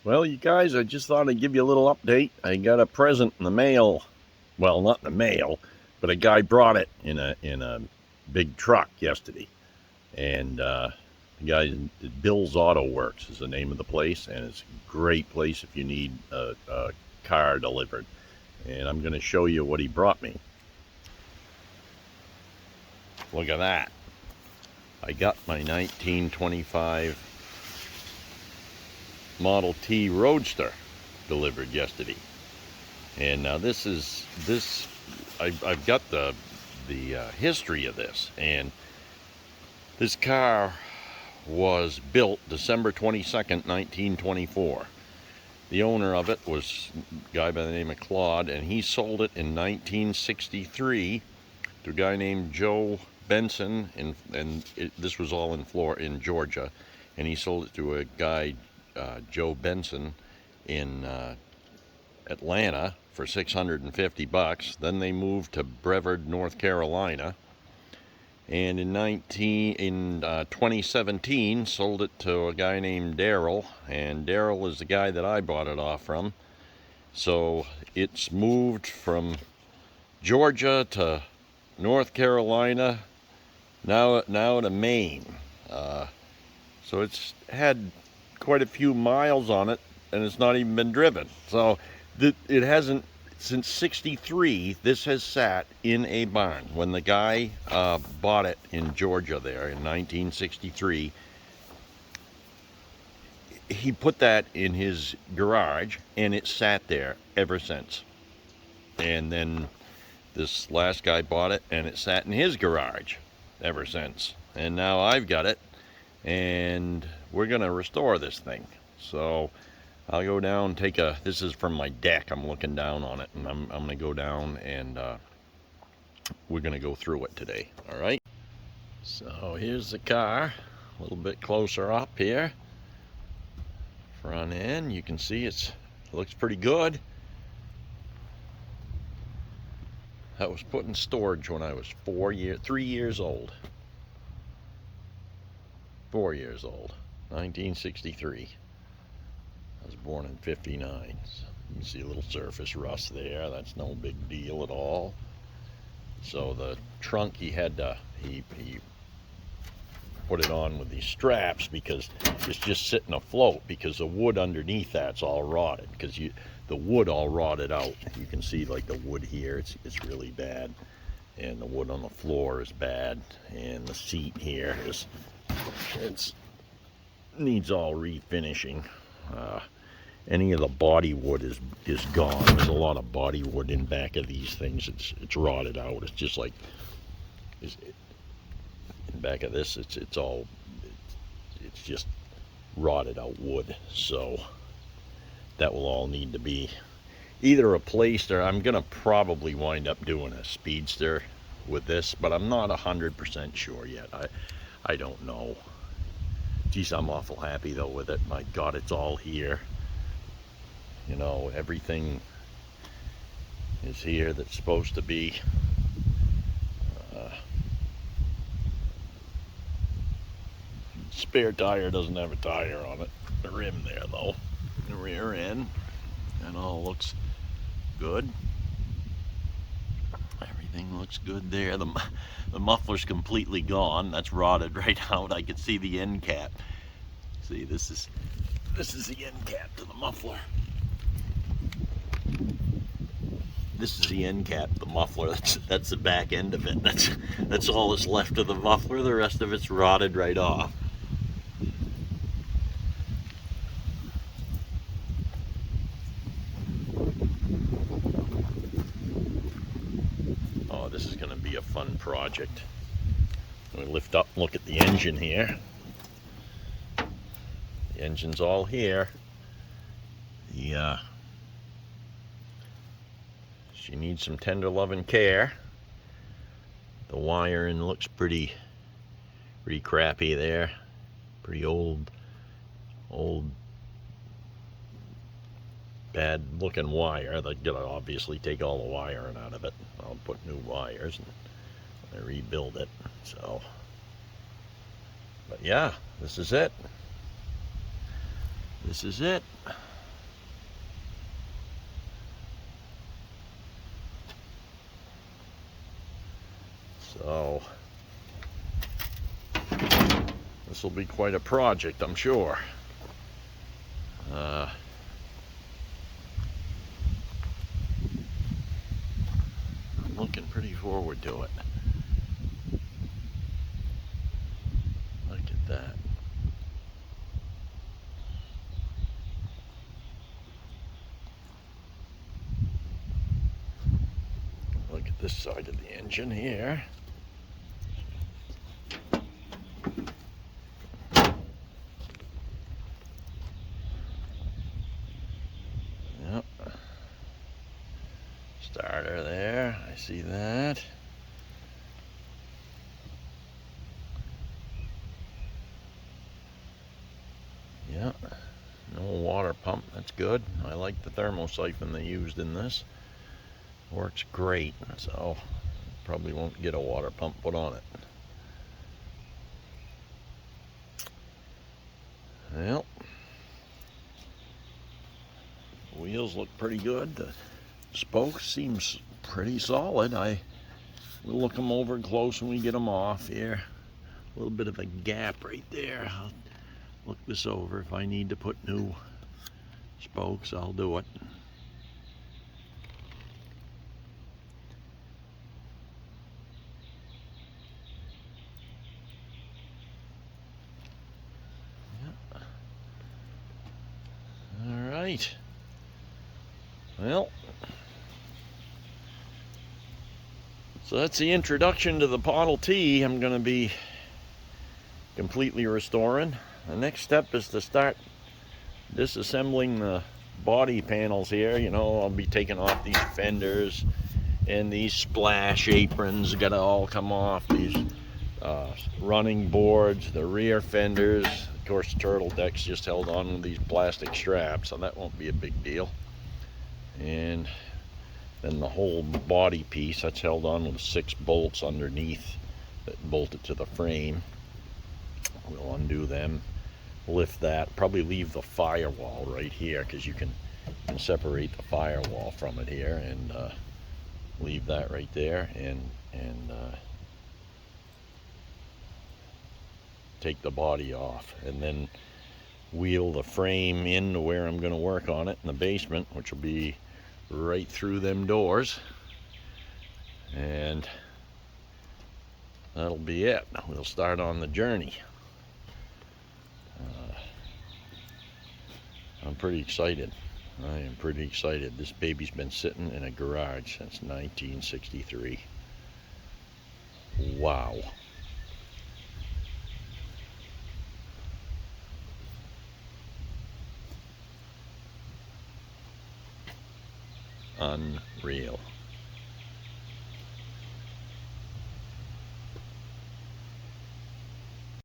Well, you guys, I just thought I'd give you a little update. I got a present in the mail. Well, not in the mail, but a guy brought it in a big truck yesterday. And the guy, Bill's Auto Works is the name of the place, and it's a great place if you need a car delivered. And I'm going to show you what he brought me. Look at that. I got my 1925 Model T Roadster delivered yesterday. And now I've got the history of this. And this car was built December 22nd, 1924. The owner of it was a guy by the name of Claude, and he sold it in 1963 to a guy named Joe Benson, this was all in Georgia, and he sold it to a guy, Joe Benson, in Atlanta for $650. Then they moved to Brevard, North Carolina, and in 2017 sold it to a guy named Daryl, and Daryl is the guy that I bought it off from. So it's moved from Georgia to North Carolina, now to Maine. So it's had quite a few miles on it, and it's not even been driven. So it hasn't, since '63, this has sat in a barn. When the guy bought it in Georgia there in 1963, he put that in his garage, and it sat there ever since. And then this last guy bought it, and it sat in his garage ever since. And now I've got it, and we're going to restore this thing. So I'll go down, this is from my deck. I'm looking down on it, and I'm going to go down, and we're going to go through it today. All right. So here's the car, a little bit closer up here. Front end, you can see it looks pretty good. That was put in storage when I was 3 years old. 4 years old, 1963. I was born in '59. So you can see a little surface rust there. That's no big deal at all. So the trunk, he put it on with these straps because it's just sitting afloat, because the wood underneath that's all rotted, because the wood all rotted out. You can see like the wood here, it's really bad, and the wood on the floor is bad, and the seat here it needs all refinishing. Any of the body wood is gone. There's a lot of body wood in back of these things. It's rotted out. It's just like in back of this, it's just rotted out wood. So that will all need to be either replaced, or I'm gonna probably wind up doing a speedster with this, but I'm not 100% sure yet. I don't know. Geez, I'm awful happy though with it. My God, it's all here. You know, everything is here that's supposed to be. Spare tire doesn't have a tire on it. The rim there though, the rear end, and all looks good. Everything looks good there. The muffler's completely gone. That's rotted right out. I can see the end cap. See, this is the end cap to the muffler. This is the end cap, the muffler. That's the back end of it. That's all that's left of the muffler. The rest of it's rotted right off. Oh, this is going to be a fun project. We lift up and look at the engine here. The engine's all here. She needs some tender loving care. The wiring looks pretty crappy there. Pretty old bad looking wire. They're gonna obviously take all the wiring out of it. I'll put new wires and rebuild it. So, but yeah, this is it. This will be quite a project, I'm sure. I'm looking pretty forward to it. Look at that. Look at this side of the engine here. Yep. Starter there, I see that. Yeah, no water pump, that's good. I like the thermosiphon they used in this. Works great, so probably won't get a water pump put on it. Well, wheels look pretty good. The spokes seems pretty solid. We'll look them over close when we get them off here. A little bit of a gap right there. I'll look this over. If I need to put new spokes, I'll do it. Yeah. All right. Well, so that's the introduction to the Model T. I'm going to be completely restoring. The next step is to start disassembling the body panels here. You know, I'll be taking off these fenders and these splash aprons. Got to all come off. These running boards, the rear fenders. Of course, the turtle deck's just held on with these plastic straps, so that won't be a big deal. And then the whole body piece, that's held on with 6 bolts underneath that bolt it to the frame. We'll undo them, lift that, probably leave the firewall right here, because you can separate the firewall from it here, and leave that right there, and take the body off, and then wheel the frame into where I'm going to work on it in the basement, which will be right through them doors, and that'll be it. We'll start on the journey. I'm pretty excited. I am pretty excited. This baby's been sitting in a garage since 1963. Wow. Unreal.